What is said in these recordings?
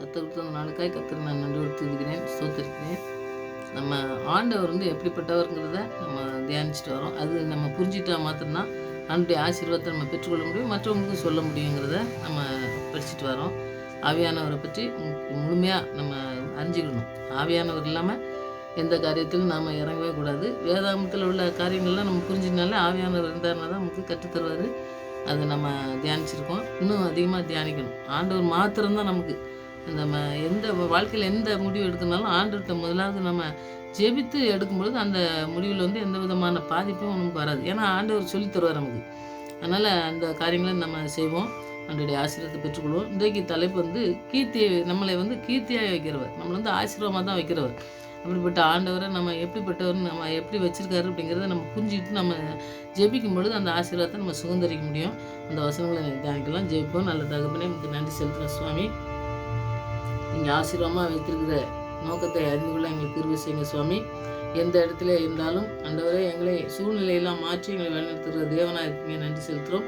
கர்த்தர் கொடுத்த அந்த நாளுக்காய் கர்த்தர் நான் நன்றி துதிக்கிறேன், ஸ்தோத்திரிக்கிறேன். நம்ம ஆண்டவர் எப்படிப்பட்டவருங்கிறத நம்ம தியானிச்சுட்டு வரோம். அது நம்ம புரிஞ்சுட்டா மாத்திரம்தான் ஆண்டுடைய ஆசீர்வாதத்தை நம்ம பெற்றுக்கொள்ள முடியும், மற்றவங்களுக்கும் சொல்ல முடியுங்கிறத நம்ம படிச்சுட்டு வரோம். ஆவியானவரை பற்றி முழுமையாக நம்ம அறிஞ்சிக்கணும். ஆவியானவர் இல்லாமல் எந்த காரியத்திலும் நாம் இறங்கவே கூடாது. வேதாகமத்தில் உள்ள காரியங்கள்லாம் நம்ம புரிஞ்சுனாலே ஆவியானவர் இருந்தாருன்னா தான் நமக்கு கற்றுத்தருவார். அதை நம்ம தியானிச்சிருக்கோம். இன்னும் அதிகமாக தியானிக்கணும். ஆண்டவர் மாத்திரம்தான் நமக்கு நம்ம எந்த வாழ்க்கையில் எந்த முடிவு எடுக்கணுனாலும் ஆண்டவர்கிட்ட முதலாவது நம்ம ஜெபித்து எடுக்கும்பொழுது அந்த முடிவில் எந்த விதமான பாதிப்பும் நமக்கு வராது. ஏன்னா ஆண்டவர் சொல்லித் தருவார் நமக்கு. அதனால் அந்த காரியங்களை நம்ம செய்வோம், ஆண்டவருடைய ஆசீர்வாதத்தை பெற்றுக்கொள்வோம். இன்றைக்கு தலைப்பு கீர்த்தியை நம்மளை கீர்த்தியாக வைக்கிறவர், நம்மளை ஆசீர்வாதமாக தான் வைக்கிறவர். அப்படிப்பட்ட ஆண்டவரை நம்ம எப்படிப்பட்டவர், நம்ம எப்படி வச்சுருக்காரு அப்படிங்கிறத நம்ம புரிஞ்சுக்கிட்டு நம்ம ஜெபிக்கும் பொழுது அந்த ஆசீர்வாதத்தை நம்ம சுதந்திரிக்க முடியும். அந்த வசனங்களை தியானிக்கலாம். ஜெபிப்போம். நல்ல தகப்பனே, நமக்கு நன்றி செலுத்துகிறோம் சுவாமி. நீங்கள் ஆசீர்வாதமாக வைத்திருக்கிற நோக்கத்தை அறிந்து கொள்ள எங்களுக்கு கிருபை செய்யுங்க சுவாமி. எந்த இடத்துல இருந்தாலும் ஆண்டவரே எங்களை சூழ்நிலையெல்லாம் மாற்றி எங்களை வழிநடத்துகிற தேவனாக இருக்கீங்க, நன்றி செலுத்துகிறோம்.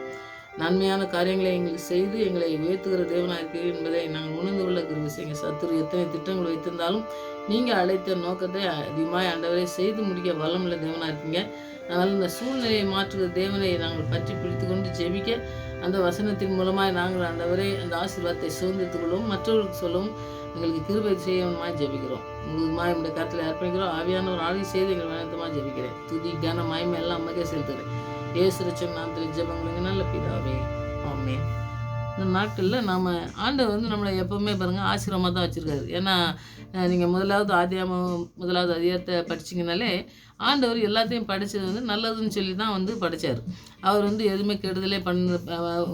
நன்மையான காரியங்களை எங்களுக்கு செய்து எங்களை உயர்த்துகிற தேவனாக இருக்கிறீர்கள் என்பதை நாங்கள் உணர்ந்து கொள்ள கிருபை செய்யுங்க. சத்துரு எத்தனை திட்டங்கள் வைத்திருந்தாலும் நீங்கள் அழைத்த நோக்கத்தை அதிகமாக ஆண்டவரை செய்து முடிக்க வல்லமுள்ள தேவனாக இருக்கீங்க. அதனால் இந்த சூழ்நிலையை மாற்றுகிற தேவனை நாங்கள் பற்றி பிடித்து கொண்டு ஜெபிக்க அந்த வசனத்தின் மூலமாக நாங்கள் ஆண்டவரை அந்த ஆசீர்வாதத்தை சுதந்திரத்துக் கொள்ளவும் மற்றவர்களுக்கு சொல்லவும் எங்களுக்கு கிருபை செய்யணுமா ஜெபிக்கிறோம். முழுவதுமாக என்னுடைய கருத்தில் அர்ப்பணிக்கிறோம். ஆவியானவர் ஆளுகை செய்து எங்கள் வணக்கமாக ஜெபிக்கிறேன். துதி கன மகிமை எல்லாம் அம்மக்கே செலுத்துகிறேன். இயேசு ரட்சகர் நாமத்தில் ஜெபங்களுக்கு நல்ல பிதாவே, ஆமென். இந்த நாட்களில் நாம் ஆண்டவர் நம்மளை எப்போவுமே பாருங்கள் ஆசீர்வாதமாக தான் வச்சுருக்காரு. ஏன்னா நீங்கள் முதலாவது அதிகாரத்தை படிச்சிங்கனாலே ஆண்டவர் எல்லாத்தையும் படித்தது நல்லதுன்னு சொல்லி தான் படித்தார். அவர் எதுவுமே கெடுதலே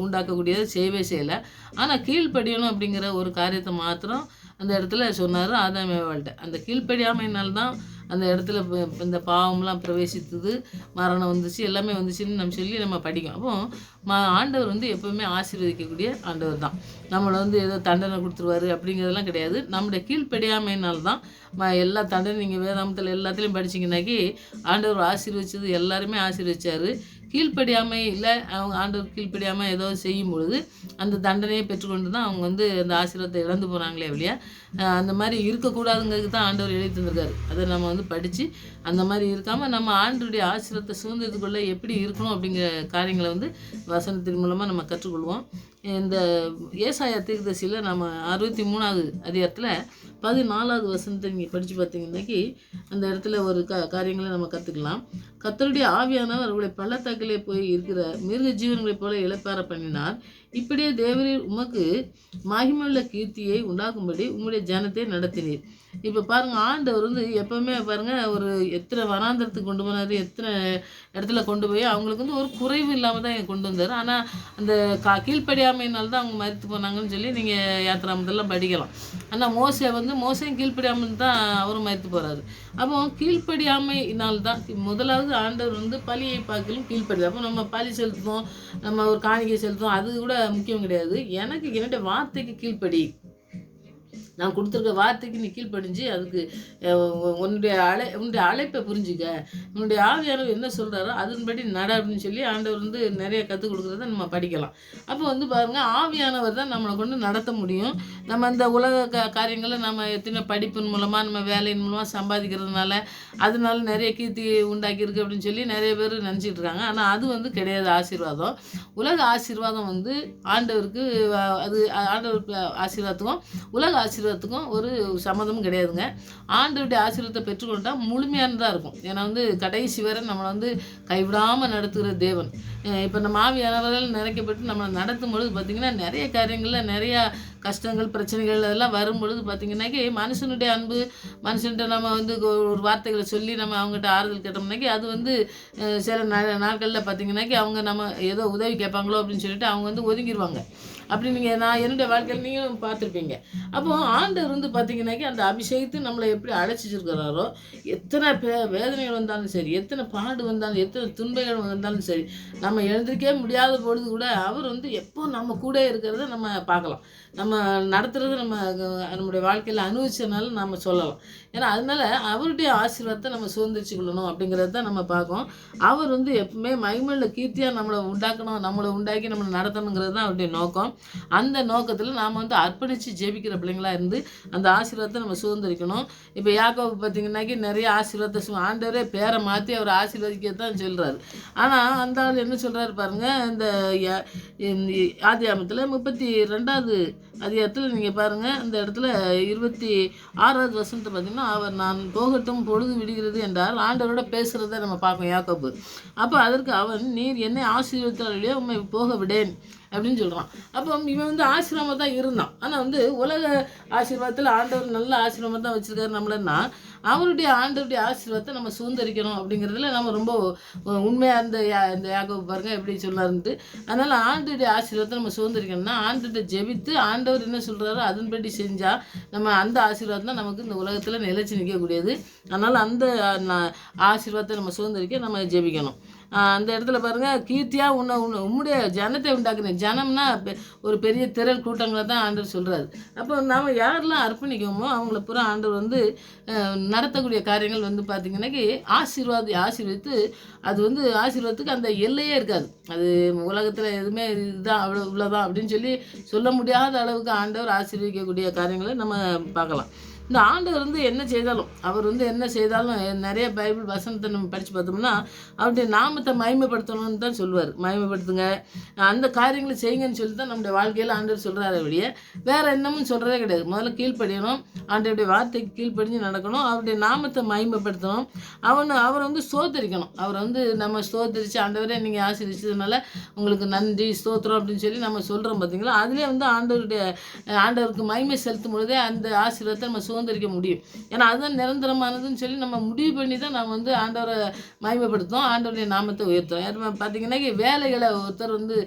உண்டாக்கக்கூடியதை செய்யவே செய்யலை. ஆனால் கீழ்ப்படியணும் அப்படிங்கிற ஒரு காரியத்தை மாத்திரம் அந்த இடத்துல சொன்னார் ஆதாம் ஏவாள்கிட்ட. அந்த கீழ்ப்படியாமையினால்தான் அந்த இடத்துல இந்த பாவம்லாம் பிரவேசித்தது, மரணம் வந்துச்சு, எல்லாமே வந்துச்சுன்னு நம்ம சொல்லி நம்ம படிக்கும். அப்போ ஆண்டவர் எப்போவுமே ஆசீர்வதிக்கக்கூடிய ஆண்டவர் தான். நம்மளை ஏதோ தண்டனை கொடுத்துருவாரு அப்படிங்கிறதெல்லாம் கிடையாது. நம்முடைய கீழ்ப்படியாமையினால்தான் எல்லா தண்டனை நீங்கள் வேதாமத்தில் எல்லாத்துலேயும் படிச்சிங்கனாக்கி ஆண்டவர் ஆசீர்வதிச்சது எல்லாருமே ஆசீர்வதிச்சார். கீழ்ப்படியாமை இல்லை, அவங்க ஆண்டவர் கீழ்ப்படியாமல் ஏதோ செய்யும் பொழுது அந்த தண்டனையை பெற்றுக்கொண்டு தான் அவங்க அந்த ஆசீர்வாதத்தை இழந்து போகிறாங்களே இல்லையா. அந்த மாதிரி இருக்கக்கூடாதுங்கிறதுக்கு தான் ஆண்டவர் எழுதி தந்திருக்காரு. அதை நம்ம படித்து அந்த மாதிரி இருக்காமல் நம்ம ஆண்டவருடைய ஆசீர்வாதத்தை சுதந்திரத்துக்குள்ள எப்படி இருக்கணும் அப்படிங்கிற காரியங்களை வசனத்தின் மூலமாக நம்ம கற்றுக்கொள்வோம். இந்த ஏசாயா தீர்க்கதரிசியில் நம்ம 63வது அதிகாரத்தில் 14வது வசனத்தை நீங்கள் படித்து பார்த்தீங்கன்னாக்கி அந்த இடத்துல ஒரு காரியங்களை நம்ம கற்றுக்கலாம். கர்த்தருடைய ஆவியானவர் அவர்களை பள்ளத்தாக்கிலே போய் இருக்கிற மிருக ஜீவன்களைப் போல இளைப்பாற பண்ணினார். இப்படியே தேவரீர் உமக்கு மகிமையுள்ள கீர்த்தியை உண்டாக்கும்படி உங்களுடைய ஜனத்தை நடத்தினீர். இப்போ பாருங்கள், ஆண்டவர் எப்போவுமே பாருங்கள் ஒரு எத்தனை வனாந்திரத்துக்கு கொண்டு போனார், எத்தனை இடத்துல கொண்டு போய் அவங்களுக்கு ஒரு குறைவு இல்லாமல் தான் கொண்டு வந்தார். ஆனால் அந்த கீழ்ப்படியாமையினால்தான் அவங்க மரித்து போனாங்கன்னு சொல்லி நீங்கள் யாத்திராமத்தெல்லாம் படிக்கலாம். ஆனால் மோசையும் கீழ்ப்படியாமல் தான் அவரும் மரித்து போகிறாரு. அப்போ கீழ்ப்படியாமையினால்தான் முதலாவது ஆண்டவர் பலியை பார்க்கலும் கீழ்ப்படி. அப்போ நம்ம பலி செலுத்துவோம், நம்ம ஒரு காணிக்கை செலுத்துவோம், அது கூட முக்கியம் கிடையாது. எனக்கு என்னுடைய வார்த்தைக்கு கீழ்ப்படி, நான் கொடுத்துருக்க வார்த்தைக்கு நீ கீழ்ப்படிஞ்சு அதுக்கு உன்னுடைய அழைப்பை புரிஞ்சுக்க, உன்னுடைய ஆவியானவர் என்ன சொல்கிறாரோ அதன்படி நட அப்படின்னு சொல்லி ஆண்டவர் நிறைய கற்றுக் கொடுக்குறத நம்ம படிக்கலாம். அப்போ பாருங்கள், ஆவியானவர் தான் நம்மளை கொண்டு நடத்த முடியும். நம்ம இந்த உலக காரியங்களை நம்ம எத்தனை படிப்பின் மூலமாக நம்ம வேலையின் மூலமாக சம்பாதிக்கிறதுனால அதனால நிறைய கீர்த்தி உண்டாக்கியிருக்கு அப்படின்னு சொல்லி நிறைய பேர் நினச்சிட்டு இருக்காங்க. ஆனால் அது கிடையாது. ஆசீர்வாதம், உலக ஆசீர்வாதம் ஆண்டவருக்கு அது ஆண்டவருக்கு ஆசீர்வாதத்துக்கும் உலக ஆசீர்வாதத்துக்கும் ஒரு சம்மந்தமும் கிடையாதுங்க. ஆண்டவருடைய ஆசீர்வாதத்தை பெற்றுக்கொண்டால் முழுமையானதாக இருக்கும். ஏன்னா கடைசி வரை நம்மளை கைவிடாமல் நடத்துகிற தேவன். இப்போ நம்ம ஆவியானவரால் நிறைக்கப்பட்டு நம்மளை நடத்தும் பொழுது பார்த்திங்கன்னா நிறைய காரியங்களில் நிறையா கஷ்டங்கள் பிரச்சனைகள் அதெல்லாம் வரும்பொழுது பார்த்திங்கனாக்கி மனுஷனுடைய அன்பு, மனுஷன்கிட்ட நம்ம ஒரு வார்த்தைகளை சொல்லி நம்ம அவங்ககிட்ட ஆறுதல் கேட்டோம்னாக்கி அது சில நாட்களில் பார்த்திங்கனாக்கி அவங்க நம்ம ஏதோ உதவி கேட்பாங்களோ அப்படின்னு சொல்லிட்டு அவங்க ஒதுங்கிடுவாங்க. அப்படி நான் என்னுடைய வாழ்க்கையில் நீங்களும் பார்த்துருப்பீங்க. அப்போது ஆண்டவர் பார்த்திங்கனாக்கி அந்த அபிஷேகத்தை நம்மளை எப்படி அழைச்சிருக்கிறாரோ, எத்தனை வேதனைகள் வந்தாலும் சரி, எத்தனை பாடு வந்தாலும், எத்தனை துன்பங்கள் வந்தாலும் சரி, நம்ம எழுந்திருக்கவே முடியாத பொழுது கூட அவர் எப்போ நம்ம கூட இருக்கிறத நம்ம பார்க்கலாம். நம்ம நடத்துகிறது நம்முடைய வாழ்க்கையில் அனுபவிச்சதுனால நம்ம சொல்லலாம். ஏன்னா அதனால அவருடைய ஆசீர்வாதத்தை நம்ம சுதந்திரிச்சு கொள்ளணும் அப்படிங்கிறத தான் நம்ம பார்க்கோம். அவர் எப்பவுமே மகிமையுள்ள கீர்த்தியாக நம்மளை உண்டாக்கணும், நம்மளை உண்டாக்கி நம்மளை நடத்தணுங்கிறது தான் அவருடைய நோக்கம். அந்த நோக்கத்தில் நாம் வந்து அர்ப்பணித்து ஜெபிக்கிற பிள்ளைங்களாக இருந்து அந்த ஆசீர்வாதத்தை நம்ம சுதந்திரிக்கணும். இப்போ யாக்கோபு பார்த்தீங்கன்னாக்கி நிறைய ஆசீர்வாதத்தை ஆண்டவரே பேரை மாற்றி அவர் ஆசீர்வதிக்க தான் சொல்கிறாரு. ஆனால் அந்த ஆள் என்ன சொல்கிறாரு பாருங்கள், இந்த ஆதியாகமத்தில் 32வது அதிகாரத்தில் நீங்கள் பாருங்கள், அந்த இடத்துல 26வது வசனத்தை பார்த்தீங்கன்னா, அவர் நான் போகட்டும் பொழுது விடுகிறது என்றால் ஆண்டவரோட பேசுகிறத நம்ம பார்க்கணும் யாக்கோபு. அப்போ அதற்கு அவன், நீர் என்னை ஆசீர்வதித்தாலேயே உண்மை போக விடேன் அப்படின்னு சொல்கிறான். அப்போ இவன் வந்து ஆசீர்வாதமாக தான் இருந்தான். ஆனால் வந்து உலக ஆசீர்வாதத்தில் ஆண்டவர் நல்ல ஆசீர்வாதம் தான் வச்சுருக்காரு நம்மளன்னா, அவருடைய ஆண்டவருடைய ஆசீர்வாதத்தை நம்ம சுதந்திரிக்கணும் அப்படிங்கிறதுல நம்ம ரொம்ப உண்மையாக இந்த யாக்கோபு பாருங்கள் எப்படி சொல்லாருன்ட்டு. அதனால் ஆண்டவருடைய ஆசீர்வாதத்தை நம்ம சுதந்திரிக்கணும்னா ஆண்டவர்கிட்ட ஜெபித்து ஆண்டவர் என்ன சொல்கிறாரோ அதன்படி செஞ்சால் நம்ம அந்த ஆசீர்வாதம் தான் நமக்கு இந்த உலகத்தில் நிலைச்சு நிற்கக்கூடியது. அதனால் அந்த ஆசீர்வாதத்தை நம்ம சுதந்திரிக்க நம்ம ஜெபிக்கணும். அந்த இடத்துல பாருங்கள், கீர்த்தியாக உன்னுடைய ஜனத்தை உண்டாக்குனேன். ஜனம்னா ஒரு பெரிய திரள் கூட்டங்களை தான் ஆண்டவர் சொல்கிறாரு. அப்போ நாம் யாரெல்லாம் அர்ப்பணிக்கோமோ அவங்கள பூரா ஆண்டவர் வந்து நடத்தக்கூடிய காரியங்கள் வந்து பார்த்திங்கன்னாக்கி ஆசீர்வதித்து அது வந்து ஆசீர்வாதத்துக்கு அந்த எல்லையே இருக்காது. அது உலகத்தில் எதுவுமே இதுதான் அவ்வளோ இவ்வளோதான் அப்படின்னு சொல்லி சொல்ல முடியாத அளவுக்கு ஆண்டவர் ஆசீர்வதிக்கக்கூடிய காரியங்களை நம்ம பார்க்கலாம். இந்த ஆண்டவர் வந்து என்ன செய்தாலும் அவர் வந்து என்ன செய்தாலும் நிறைய பைபிள் வசனத்தை நம்ம படித்து பார்த்தோம்னா அவருடைய நாமத்தை மகிமைப்படுத்தணும்னு தான் சொல்லுவார். மகிமைப்படுத்துங்க, அந்த காரியங்களை செய்யுங்கன்னு சொல்லி தான் நம்முடைய வாழ்க்கையில் ஆண்டவர் சொல்கிறாரு. அப்படியே வேறு என்னமும் சொல்கிறதே கிடையாது. முதல்ல கீழ்ப்படியணும், ஆண்டவருடைய வார்த்தைக்கு கீழ்ப்படிஞ்சு நடக்கணும், அவருடைய நாமத்தை மகிமைப்படுத்தணும், அவர் வந்து ஸ்தோத்தரிக்கணும். அவரை வந்து நம்ம ஸ்தோத்தரித்து ஆண்டவரே நீங்கள் ஆசீர்வதிச்சதுனால உங்களுக்கு நன்றி ஸ்தோத்திரம் அப்படின்னு சொல்லி நம்ம சொல்கிறோம் பார்த்தீங்களா. அதிலே வந்து ஆண்டவருக்கு மகிமை செலுத்தும் பொழுதே அந்த ஆசீர்வாதத்தை நம்ம சுதந்திரிக்க முடியும். ஏன்னா அதுதான் நிரந்தரமானதுன்னு சொல்லி நம்ம முடிவு பண்ணி தான் நம்ம வந்து ஆண்டவரை மகிமைப்படுத்தும், ஆண்டவருடைய நாமத்தை உயர்த்தும். யாருமே பார்த்தீங்கன்னா வேலைகளை ஒருத்தர் வந்து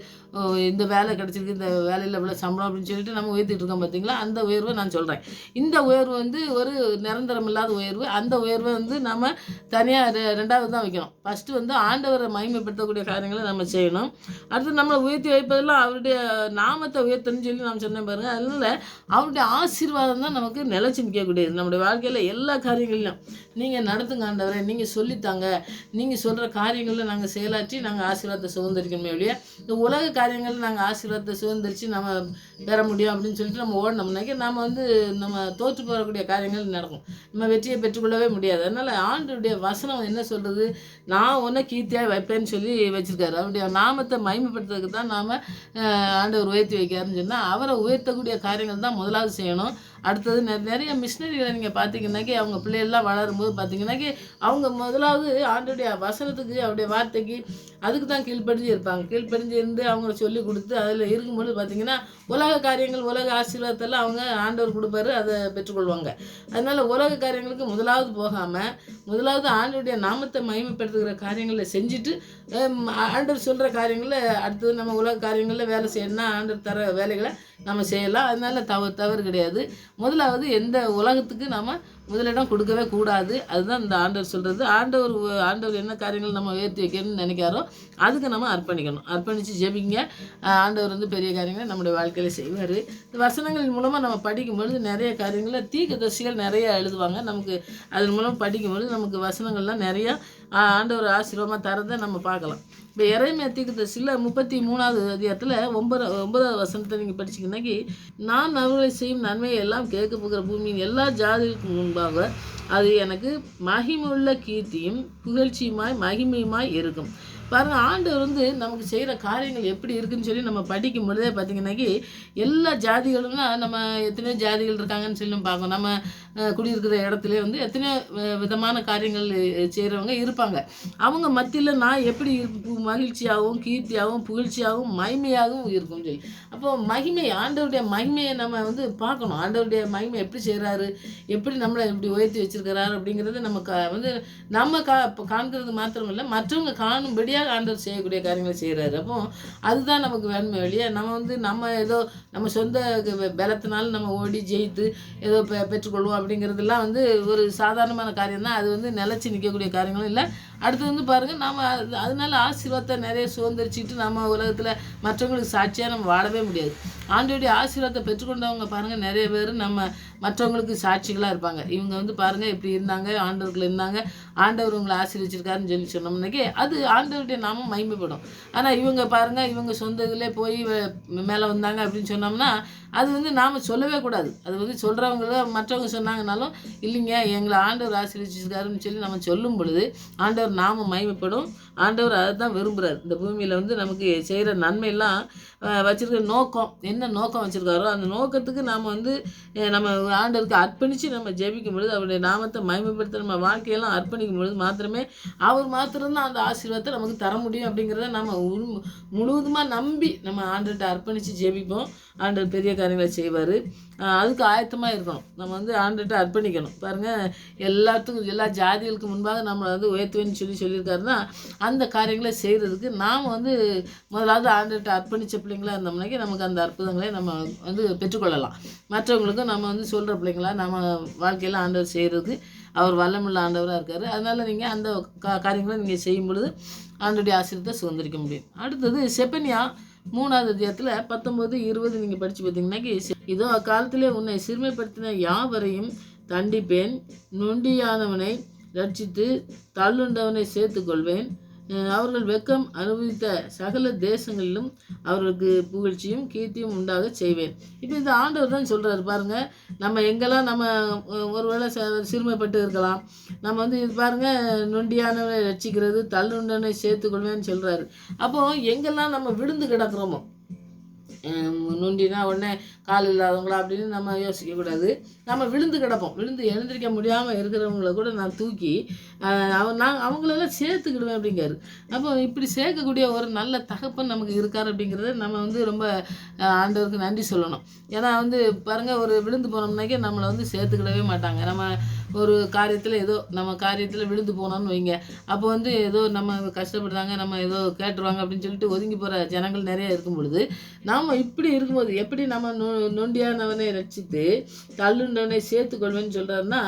இந்த வேலை கிடச்சிருக்கு, இந்த வேலையில் இவ்வளோ சம்பளம் அப்படின்னு சொல்லிட்டு நம்ம உயர்த்திட்டு இருக்கோம் பார்த்தீங்களா. அந்த உயர்வை நான் சொல்கிறேன். இந்த உயர்வு வந்து ஒரு நிரந்தரம் இல்லாத உயர்வு. அந்த உயர்வை வந்து நம்ம தனியாக ரெண்டாவது தான் வைக்கணும். ஃபஸ்ட்டு வந்து ஆண்டவரை மகிமைப்படுத்தக்கூடிய காரியங்களை நம்ம செய்யணும். அடுத்து நம்மளை உயர்த்தி வைப்பதெல்லாம் அவருடைய நாமத்தை உயர்த்தணும்னு சொல்லி நான் சொன்னேன் பாருங்கள். அதனால் அவருடைய ஆசீர்வாதம் தான் நமக்கு நிலைச்சி நிற்கக்கூடியது. நம்முடைய வாழ்க்கையில் எல்லா காரியங்களிலும் நீங்கள் நடத்துங்க ஆண்டவரை, நீங்கள் சொல்லித்தாங்க, நீங்கள் சொல்கிற காரியங்களில் நாங்கள் செயலாற்றி நாங்கள் ஆசீர்வாதத்தை சுதந்திரிக்கணுமே ஒழிய இந்த உலக காரியங்களில் நாங்கள் ஆசீர்வாதத்தை சுதந்திரித்து நம்ம பெற முடியும் அப்படின்னு சொல்லிட்டு நம்ம ஓடினோம்னாக்கி நம்ம தோற்று போகக்கூடிய காரியங்கள் நடக்கும். நம்ம வெற்றியை பெற்றுக்கொள்ளவே முடியாது. அதனால் ஆண்டவருடைய வசனம் என்ன சொல்கிறது, நான் ஒன்றை கீர்த்தியாக வைப்பேன்னு சொல்லி வச்சுருக்காரு. அவருடைய நாமத்தை மகிமைப்படுத்துறதுக்கு தான் நாம் ஆண்டவர் உயர்த்தி வைக்காருன்னு சொன்னால் அவரை உயர்த்தக்கூடிய காரியங்கள் தான் முதலாவது செய்யணும். அடுத்தது நிறைய மிஷினரிகளை நீங்கள் பார்த்தீங்கன்னாக்கி அவங்க பிள்ளைகள்லாம் வளரும்போது பார்த்தீங்கன்னாக்கி அவங்க முதலாவது ஆண்டோடைய வசனத்துக்கு அவருடைய வார்த்தைக்கு அதுக்கு தான் கீழ்ப்படிஞ்சு இருப்பாங்க. கீழ்ப்படிஞ்சு இருந்து அவங்க சொல்லி கொடுத்து அதில் இருக்கும்போது பார்த்தீங்கன்னா உலக காரியங்கள் உலக ஆசீர்வாதத்தெல்லாம் அவங்க ஆண்டவர் கொடுப்பாரு, அதை பெற்றுக்கொள்வாங்க. அதனால் உலக காரியங்களுக்கு முதலாவது போகாமல் முதலாவது ஆண்டவருடைய நாமத்தை மகிமைப்படுத்துகிற காரியங்களை செஞ்சுட்டு ஆண்டவர் சொல்கிற காரியங்களை அடுத்தது நம்ம உலக காரியங்களில் வேலை செய்யணும்னா ஆண்டவர் தர வேலைகளை நம்ம செய்யலாம். அதனால் தவறு கிடையாது. முதலாவது எந்த உலகத்துக்கு நம்ம முதலிடம் கொடுக்கவே கூடாது. அதுதான் இந்த ஆண்டவர் சொல்கிறது. ஆண்டவர் என்ன காரியங்கள் நம்ம உயர்த்தி வைக்கணும்னு நினைக்காரோ அதுக்கு நம்ம அர்ப்பணித்து ஜெபிங்க. ஆண்டவர் வந்து பெரிய காரியங்களை நம்முடைய வாழ்க்கையில் செய்வார். இந்த வசனங்களின் மூலமாக நம்ம படிக்கும்பொழுது நிறைய காரியங்களை தீர்க்கதரிசிகள் நிறைய எழுதுவாங்க. நமக்கு அதன் மூலம் படிக்கும்பொழுது நமக்கு வசனங்கள்லாம் நிறையா ஆண்டவர் ஆசீர்வாதமாக தரதை நம்ம பார்க்கலாம். இப்போ எரேமியா தீர்க்கதரிசியில் 33வது அதிகாரத்தில் 9வது வசனத்தை நீங்கள் படிச்சிங்கன்னாக்கி, நான் அவர்களை செய்யும் நன்மையை எல்லாம் கேட்க போகிற பூமியின் எல்லா ஜாதிகளுக்கும் முன்பாக அது எனக்கு மகிமுள்ள கீர்த்தியும் புகழ்ச்சியுமாய் மகிமையுமாய் இருக்கும். பாருங்கள், ஆண்டவர் வந்து நமக்கு செய்கிற காரியங்கள் எப்படி இருக்குதுன்னு சொல்லி நம்ம படிக்கும் பொழுதே பார்த்திங்கனாக்கி எல்லா ஜாதிகளும்னா நம்ம எத்தனையோ ஜாதிகள் இருக்காங்கன்னு சொல்லி பார்க்கணும். நம்ம குடியிருக்கிற இடத்துல வந்து எத்தனையோ விதமான காரியங்கள் செய்கிறவங்க இருப்பாங்க. அவங்க மத்தியில் நான் எப்படி மகிழ்ச்சியாகவும் கீர்த்தியாகவும் புகழ்ச்சியாகவும் மகிமையாகவும் இருக்கும்னு சொல்லி அப்போது ஆண்டவருடைய மகிமையை நம்ம வந்து பார்க்கணும். ஆண்டவருடைய மகிமை எப்படி செய்கிறாரு, எப்படி நம்மளை எப்படி உயர்த்தி வச்சிருக்கிறாரு அப்படிங்கிறது நம்ம நம்ம காண்கிறது மாத்திரம் இல்லை, மற்றவங்க காணும்படியாக ஆண்டவர் செய்யக்கூடிய காரியங்களை செய்கிறாரு. அப்போ அதுதான் நமக்கு வேணுமே வெளியே நம்ம ஏதோ நம்ம சொந்த பலத்தினால நம்ம ஓடி ஜெயித்து ஏதோ பெற்றுக்கொள்வோம் அப்படிங்கிறதுலாம் வந்து ஒரு சாதாரணமான காரியம் தான். அது வந்து நிலச்சி நிற்கக்கூடிய காரியங்களும் இல்லை. அடுத்து வந்து பாருங்கள், நாம் அதனால ஆசீர்வாதத்தை நிறைய சுதந்திரிச்சிட்டு நம்ம உலகத்தில் மற்றவங்களுக்கு சாட்சியாக நம்ம வாழவே முடியாது. ஆண்டவருடைய ஆசீர்வாதத்தை பெற்றுக்கொண்டவங்க பாருங்கள், நிறைய பேர் நம்ம மற்றவங்களுக்கு சாட்சிகளாக இருப்பாங்க. இவங்க வந்து பாருங்கள் இப்படி இருந்தாங்க, ஆண்டவர்கள் இருந்தாங்க, ஆண்டவர் உங்களை ஆசீர்வச்சிருக்காருன்னு சொல்லி சொன்னோம்னாக்கே அது ஆண்டவருடைய நாமம் மகிமைப்படும். ஆனால் இவங்க பாருங்கள், இவங்க சொந்த இதிலே போய் மேலே வந்தாங்க அப்படின்னு சொன்னோம்னா அது வந்து நாம் சொல்லவே கூடாது. அது வந்து சொல்கிறவங்கள மற்றவங்க சொன்னாங்கனாலும் இல்லைங்க எங்களை ஆண்டவர் ஆசீர்வச்சிருக்காருன்னு சொல்லி நம்ம சொல்லும் பொழுது ஆண்டவர் நாம மகிமைப்படும். ஆண்டவர் அதை தான் விரும்புகிறார். இந்த பூமியில் வந்து நமக்கு செய்கிற நன்மையெல்லாம் வச்சுருக்கிற நோக்கம், என்ன நோக்கம் வச்சுருக்காரோ அந்த நோக்கத்துக்கு நாம் வந்து நம்ம ஆண்டவருக்கு அர்ப்பணித்து நம்ம ஜெபிக்கும் பொழுது, அவருடைய நாமத்தை மகிமைப்படுத்த நம்ம வாழ்க்கையெல்லாம் அர்ப்பணிக்கும் பொழுது மாத்திரமே அவர் மாத்திரம்தான் அந்த ஆசீர்வாதத்தை நமக்கு தர முடியும். அப்படிங்கிறத நம்ம முழுவதுமாக நம்பி நம்ம ஆண்டவர்கிட்ட அர்ப்பணித்து ஜெபிப்போம். ஆண்டவர் பெரிய காரியங்களை செய்வார். அதுக்கு ஆயத்தமாக இருக்கணும். நம்ம வந்து ஆண்டவர்கிட்ட அர்ப்பணிக்கணும். பாருங்கள், எல்லாத்துக்கும் எல்லா ஜாதிகளுக்கு முன்பாக நம்மளை வந்து உயர்த்துவேன்னு சொல்லியிருக்காருன்னா அந்த காரியங்களை செய்கிறதுக்கு நாம் வந்து முதலாவது ஆண்டவர்கிட்ட அர்ப்பணித்த பிள்ளைங்களாக இருந்தோம்னாக்கி நமக்கு அந்த அற்புதங்களை நம்ம வந்து பெற்றுக்கொள்ளலாம். மற்றவங்களுக்கும் நம்ம வந்து சொல்கிற பிள்ளைங்களாக நம்ம வாழ்க்கையில் ஆண்டவர் செய்கிறதுக்கு அவர் வல்லமுள்ள ஆண்டவராக இருக்கார். அதனால் நீங்கள் அந்த காரியங்களை நீங்கள் செய்யும் பொழுது ஆண்டவருடைய ஆசீர்வாதத்தை சுதந்திரிக்க முடியும். அடுத்தது செப்பனியா 3வது அதிகாரத்தில் 19, 20 நீங்கள் படித்து பார்த்தீங்கன்னாக்கி, இதோ அக்காலத்திலே உன்னை சிறுமைப்படுத்தின யாவரையும் தண்டிப்பேன், நொண்டியானவனை ரட்சித்து தள்ளுண்டவனை சேர்த்துக்கொள்வேன், அவர்கள் வெக்கம் அனுபவித்த சகல தேசங்களிலும் அவர்களுக்கு புகழ்ச்சியும் கீர்த்தியும் உண்டாக செய்வேன். இப்போ இந்த ஆண்டவர் தான் சொல்கிறாரு பாருங்கள், நம்ம எங்கெல்லாம் நம்ம ஒருவேளை சிறுமைப்பட்டு இருக்கலாம், நம்ம வந்து இது பாருங்கள் நொண்டியானவனை ரட்சிக்கிறது தள்ளுண்டவனை சேர்த்துக்கொள்வேன்னு சொல்கிறாரு. அப்போது எங்கெல்லாம் நம்ம விழுந்து கிடக்கிறோமோ, நொண்டினா உடனே கால் இல்லாதவங்களா அப்படின்னு நம்ம யோசிக்கக்கூடாது. நம்ம விழுந்து கிடப்போம், விழுந்து எழுந்திரிக்க முடியாமல் இருக்கிறவங்கள கூட நான் தூக்கி அவங்களெல்லாம் சேர்த்துக்கிடுவேன் அப்படிங்காரு. அப்போ இப்படி சேர்க்கக்கூடிய ஒரு நல்ல தகப்பன் நமக்கு இருக்கார் அப்படிங்கிறத நம்ம வந்து ரொம்ப ஆண்டவருக்கு நன்றி சொல்லணும். ஏன்னா வந்து பாருங்கள், ஒரு விழுந்து போனோம்னாக்கே நம்மளை வந்து சேர்த்துக்கிடவே மாட்டாங்க. நம்ம ஒரு காரியத்தில் ஏதோ நம்ம காரியத்தில் விழுந்து போனோம்னு வைங்க, அப்போ வந்து ஏதோ நம்ம கஷ்டப்படுறாங்க, நம்ம ஏதோ கேட்டுருவாங்க அப்படின்னு சொல்லிட்டு ஒதுங்கி போகிற ஜனங்கள் நிறைய இருக்கும் பொழுது, நாம் இப்படி இருக்கும்போது எப்படி நம்ம நொண்டியானவனை ரட்சித்து தள்ளுண்டவனை சேர்த்துக்கொள்வேன்னு சொல்கிறாருன்னா,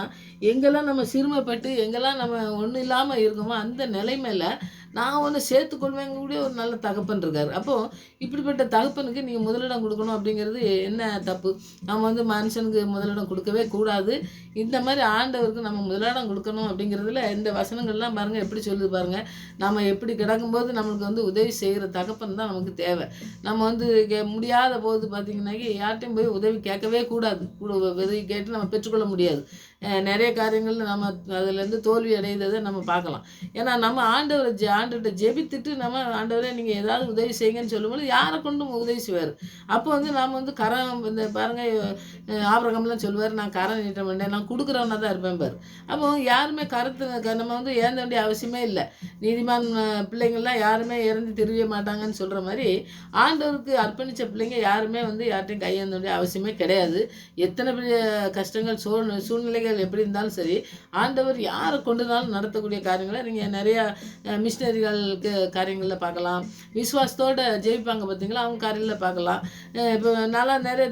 எங்கெல்லாம் நம்ம சிறுமைப்பட்டு எங்கெல்லாம் நம்ம ஒன்றும் இல்லாமல் இருக்கோமோ அந்த நிலைமையில் நான் ஒன்று சேர்த்துக்கொள்வேங்க கூடிய ஒரு நல்ல தகப்பன் இருக்கார். அப்போது இப்படிப்பட்ட தகப்பனுக்கு நீங்கள் முதலிடம் கொடுக்கணும் அப்படிங்கிறது என்ன தப்பு? நம்ம வந்து மனுஷனுக்கு முதலிடம் கொடுக்கவே கூடாது. இந்த மாதிரி ஆண்டவருக்கு நம்ம முதலிடம் கொடுக்கணும் அப்படிங்கிறதுல இந்த வசனங்கள்லாம் பாருங்கள் எப்படி சொல்லுது பாருங்கள். நம்ம எப்படி கிடக்கும்போது நம்மளுக்கு வந்து உதவி செய்கிற தகப்பன் தான் நமக்கு தேவை. நம்ம வந்து முடியாத போது பார்த்திங்கன்னாக்கி யார்ட்டையும் போய் உதவி கேட்கவே கூடாது. உதவி கேட்டு நம்ம பெற்றுக்கொள்ள முடியாது. நிறைய காரியங்கள் நம்ம அதுலேருந்து தோல்வி அடைந்ததை நம்ம பார்க்கலாம். ஏன்னா நம்ம ஆண்டவர்கிட்ட ஜெபித்துட்டு நம்ம ஆண்டவரே நீங்கள் ஏதாவது உதவி செய்யுங்கன்னு சொல்லும்போது யாரை கொண்டும் உதவி செய்வார். அப்போ வந்து நாம் வந்து இந்த பாருங்கள், ஆபிரகாம்லாம் சொல்லுவார், நான் கரம் நீட்ட மாட்டேன், நான் கொடுக்குறவனா தான் இருப்பேன் பார். அப்போ யாருமே நம்ம வந்து ஏந்த வேண்டிய அவசியமே இல்லை. நீதிமான் பிள்ளைங்கள்லாம் யாருமே இறந்து தெரிய மாட்டாங்கன்னு சொல்கிற மாதிரி ஆண்டவருக்கு அர்ப்பணித்த பிள்ளைங்க யாருமே வந்து யார்ட்டையும் கையேந்த வேண்டிய அவசியமே கிடையாது. எத்தனை பெரிய கஷ்டங்கள் சூழ்நிலைகள் எப்படி இருந்தாலும் சரி, ஆண்டவர் யாரை கொண்டுனாலும் நடத்தக்கூடிய காரியங்களை நீங்கள் நிறையா மிஷினரிகளுக்கு காரியங்களில் பார்க்கலாம். விசுவாசத்தோடு ஜெயிப்பாங்க பார்த்தீங்களா, அவங்க காரியங்களில் பார்க்கலாம். இப்போ நல்லா நிறைய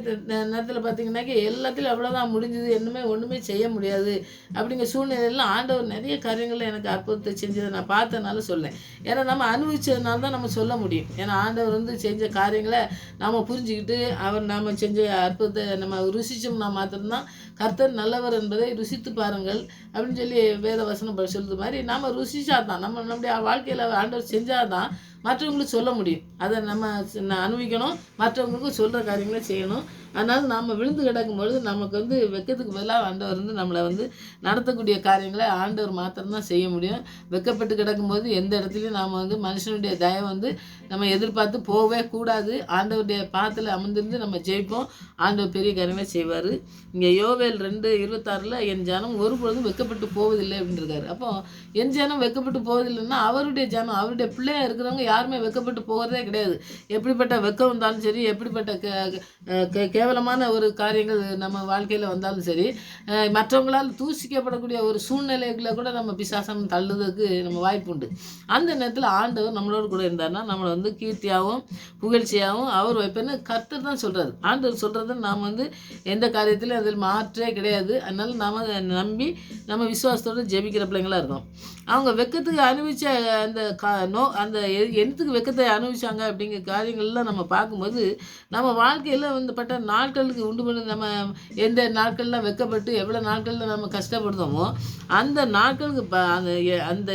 நேரத்தில் பார்த்தீங்கன்னாக்கி எல்லாத்துலையும் அவ்வளோதான் முடிஞ்சது, ஒன்றுமே செய்ய முடியாது அப்படிங்கிற சூழ்நிலையில் ஆண்டவர் நிறைய காரியங்களில் எனக்கு அற்புதத்தை செஞ்சதை நான் பார்த்தனால சொல்லேன். ஏன்னா நம்ம அனுபவிச்சதுனால தான் நம்ம சொல்ல முடியும். ஏன்னா ஆண்டவர் வந்து செஞ்ச காரியங்களை நம்ம புரிஞ்சுக்கிட்டு அவர் நாம் செஞ்ச அற்புதத்தை நம்ம ருசிச்சோம்னா மாத்திரம்தான் கர்த்தர் நல்லவர் என்பதை ருசித்து பாருங்கள் அப்படின்னு சொல்லி வேத வசனம் சொல்லுறது மாதிரி நம்ம ருசிச்சாதான் நம்முடைய வாழ்க்கையில் ஆண்டவர் செஞ்சாதான் மற்றவங்களுக்கு சொல்ல முடியும். அதை நம்ம அனுபவிக்கணும், மற்றவங்களுக்கும் சொல்கிற காரியங்களை செய்யணும். அதனால் நாம் விழுந்து கிடக்கும் பொழுது நமக்கு வந்து வெக்கத்துக்கு பதிலாக ஆண்டவர் வந்து நம்மளை வந்து நடத்தக்கூடிய காரியங்களை ஆண்டவர் மாத்திரம்தான் செய்ய முடியும். வெக்கப்பட்டு கிடக்கும்போது எந்த இடத்துலையும் நாம் வந்து மனுஷனுடைய தயவை வந்து நம்ம எதிர்பார்த்து போகவே கூடாது. ஆண்டவருடைய பாதத்தில் அமர்ந்திருந்து நம்ம ஜெயிப்போம். ஆண்டவர் பெரிய காரியங்களை செய்வார். இங்கே யோவேல் 2:26 என் ஜனம் ஒருபொழுதும் வெக்கப்பட்டு போவதில்லை அப்படின்னு இருக்காரு. அப்போ என் ஜனம் வெக்கப்பட்டு போவதில்லைன்னா அவருடைய ஜனம், அவருடைய பிள்ளையாக இருக்கிறவங்க யாருமே வெக்கப்பட்டு போகிறதே கிடையாது. எப்படிப்பட்ட வெக்கம் இருந்தாலும் சரி, எப்படிப்பட்ட கேவலமான ஒரு காரியங்கள் நம்ம வாழ்க்கையில் வந்தாலும் சரி, மற்றவங்களால் தூசிக்கப்படக்கூடிய ஒரு சூழ்நிலைகளை கூட நம்ம பிசாசம் தள்ளுறதுக்கு நம்ம வாய்ப்பு உண்டு. அந்த நேரத்தில் ஆண்டவர் நம்மளோட கூட இருந்தார்னா நம்மளை வந்து கீர்த்தியாகவும் புகழ்ச்சியாகவும் அவர் வைப்பேன்னு கர்த்தர் தான் சொல்கிறார். ஆண்டவர் சொல்கிறத நாம் வந்து எந்த காரியத்திலும் அதில் மாற்றே கிடையாது. அதனால் நாம் அதை நம்பி நம்ம விசுவாசத்தோடு ஜெபிக்கிற பிள்ளைங்களாக இருக்கணும். அவங்க வெக்கத்துக்கு அனுபவித்த அந்த அந்த எண்ணத்துக்கு வெக்கத்தை அனுபவிச்சாங்க அப்படிங்கிற காரியங்கள்லாம் நம்ம பார்க்கும்போது நம்ம வாழ்க்கையில் வந்துப்பட்ட நாட்களுக்கு உண்டு பண்ணி நம்ம எந்த நாட்கள்லாம் வெக்கப்பட்டு எவ்வளோ நாட்களில் நம்ம கஷ்டப்படுதோமோ அந்த நாட்களுக்கு அந்த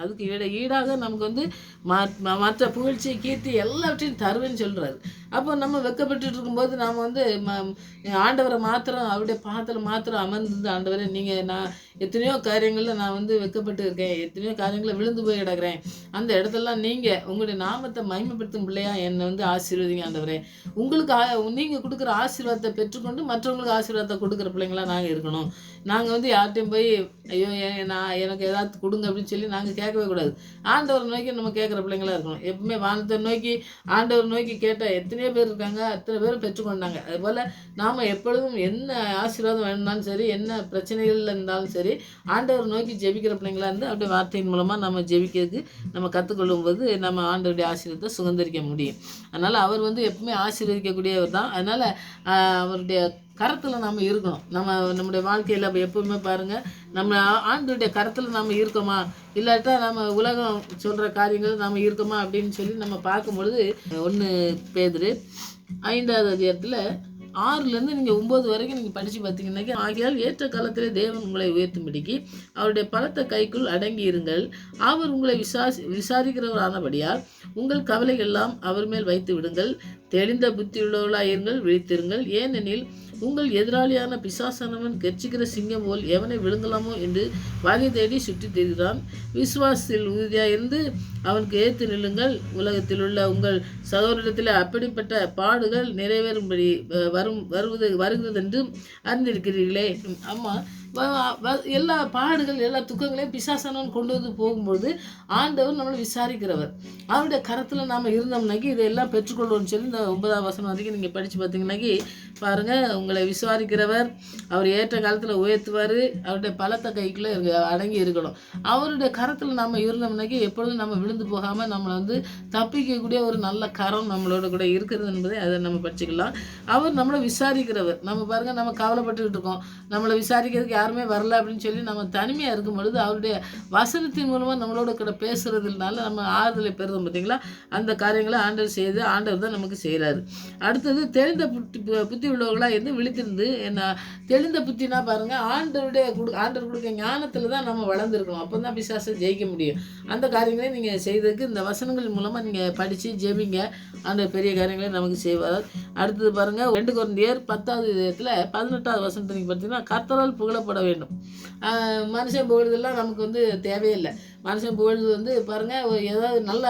அதுக்கு ஈடாக நமக்கு வந்து மற்ற புகழ்ச்சி கீர்த்தி எல்லாவற்றையும் தருவேன்னு சொல்கிறாரு. அப்போ நம்ம வெக்கப்பட்டு இருக்கும்போது நாம் வந்து ஆண்டவரை மாத்திரம் அவருடைய பாதத்தில் மாத்திரம் அமர்ந்து, ஆண்டவரை நீங்கள் நான் எத்தனையோ காரியங்களில் நான் வந்து வெக்கப்பட்டு இருக்கேன், எத்தனையோ காரியங்களில் விழுந்து போய் கிடக்கிறேன், அந்த இடத்துலலாம் நீங்கள் உங்களுடைய நாமத்தை மகிமைப்படுத்தும் பிள்ளையா என்னை வந்து ஆசீர்வதிங்க ஆண்டவரே. உங்களுக்கு நீங்கள் கொடுக்குற ஆசீர்வாதத்தை பெற்றுக்கொண்டு மற்றவங்களுக்கு ஆசீர்வாதத்தை கொடுக்குற பிள்ளைங்களாம் நாங்கள் இருக்கணும். நாங்கள் வந்து யார்கிட்டையும் போய் ஐயோ எனக்கு ஏதாவது கொடுங்க அப்படின்னு சொல்லி நாங்கள் கேட்கவே கூடாது. ஆண்டவர் நோக்கி நம்ம கேட்குற பிள்ளைங்களாக இருக்கணும். எப்பவுமே வானத்தை நோக்கி ஆண்டவர் நோக்கி கேட்டால் எத்தனையோ பேர் இருக்காங்க, அத்தனை பேரும் பெற்றுக்கொண்டாங்க. அதுபோல் நாம் எப்பொழுதும் என்ன ஆசீர்வாதம் வேணும்னாலும் சரி, என்ன பிரச்சனைகள் இருந்தாலும் சரி, ஆண்டவர் நோக்கி ஜெபிக்கிற பிள்ளைங்களாக இருந்து அப்படியே வார்த்தையின் மூலமாக நம்ம ஜெபிக்கிறதுக்கு நம்ம கற்றுக்கொள்ளும் போது நம்ம ஆண்டவருடைய ஆசீர்வாதத்தை சுதந்திரிக்க முடியும். அதனால் அவர் வந்து எப்பவுமே ஆசீர்வதிக்கக்கூடியவர் தான். அதனால் அவருடைய கரத்தில் நம்ம இருக்கணும். நம்முடைய வாழ்க்கையில் அப்போ எப்பவுமே பாருங்கள், நம்ம ஆண்டவருடைய கரத்தில் நம்ம இருக்கோமா, இல்லாட்டா நம்ம உலகம் சொல்கிற காரியங்கள் நம்ம இருக்கோமா அப்படின்னு சொல்லி நம்ம பார்க்கும்பொழுது 1 பேதுரு 5வது அதிகாரத்தில் 6லேருந்து நீங்கள் 9 வரைக்கும் நீங்கள் படித்து பார்த்தீங்கன்னாக்கி, ஆகையால் ஏற்ற காலத்திலே தேவன் உங்களை உயர்த்தும்படிக்கு அவருடைய பலத்த கைக்குள் அடங்கி இருங்கள். அவர் உங்களை விசாரிக்கிறவரானபடியால் உங்கள் கவலைகள் எல்லாம் அவர் மேல் வைத்து விடுங்கள். தெளிந்த புத்தியுள்ளவர்களாயிருங்கள், விழித்திருங்கள். ஏனெனில் உங்கள் எதிராளியான பிசாசானவன் கெர்ச்சிக்கிற சிங்கம் போல் எவனை விழுங்கலாமோ என்று வகை தேடி சுற்றி திரிகிறான். விசுவாசத்தில் உறுதியாயிருந்து அவனுக்கு ஏற்று நில்லுங்கள். உலகத்தில் உள்ள உங்கள் சகோதரத்தில் அப்படிப்பட்ட பாடுகள் நிறைவேறும்படி வருகிறதென்று அறிந்திருக்கிறீர்களே. அம்மா, எல்லா பாடுகள் எல்லா துக்கங்களையும் பிசாசானவன் கொண்டு வந்து போகும்போது ஆண்டவர் நம்மளை விசாரிக்கிறவர். அவருடைய கரத்தில் நாம் இருந்தோம்னாக்கி இதையெல்லாம் பெற்றுக்கொள்வோம்னு சொல்லி இந்த 9ஆம் வசனம் வரைக்கும் நீங்கள் படித்து பார்த்தீங்கன்னாக்கி பாருங்கள், உங்களை விசாரிக்கிறவர், அவர் ஏற்ற காலத்தில் உயர்த்துவார், அவருடைய பலத்த கைக்குள்ளே அடங்கி இருக்கணும். அவருடைய கரத்தில் நாம் இருந்தோம்னாக்கி எப்பொழுதும் நம்ம விழுந்து போகாமல் நம்மளை வந்து தப்பிக்கக்கூடிய ஒரு நல்ல கரம் நம்மளோட கூட இருக்கிறது என்பதை அதை நம்ம படிச்சுக்கலாம். அவர் நம்மளை விசாரிக்கிறவர். நம்ம பாருங்கள், நம்ம கவலைப்பட்டுக்கிட்டு இருக்கோம், நம்மளை விசாரிக்கிறதுக்கு யாருமே வரல அப்படின்னு சொல்லி நம்ம தனிமையாக இருக்கும் பொழுது அவருடைய வசனத்தின் மூலமாக நம்மளோட கூட பேசுகிறதுனால நம்ம ஆறுதலை பெறுறோம். பார்த்தீங்களா, அந்த காரியங்களை ஆண்டவர் செய்து ஆண்டவர் தான் நமக்கு செய்கிறாரு. அடுத்தது தெளிந்த புத்தி உள்ளவர்களாக இருந்து விழித்திருந்து, என்ன தெளிந்த புத்தினா பாருங்கள், ஆண்டவர் கொடுக்க ஞானத்தில் தான் நம்ம வளர்ந்துருக்கணும். அப்போ தான் பிசாசை ஜெயிக்க முடியும். அந்த காரியங்களை நீங்கள் செய்ததுக்கு இந்த வசனங்கள் மூலமாக நீங்கள் படித்து ஜெபிங்க. அந்த பெரிய காரியங்களை நமக்கு செய்வார். அடுத்தது பாருங்கள், 2 கொரிந்தியர் 10வது அதிகாரத்தில் 18வது வசனத்தை நீங்கள் பார்த்தீங்கன்னா, கர்த்தரால் புகழப்பட வேண்டும். மனுஷன் புகழ்தெல்லாம் நமக்கு வந்து தேவையில்லை. மனுஷன் புகழ்து வந்து பாருங்கள், ஏதாவது நல்ல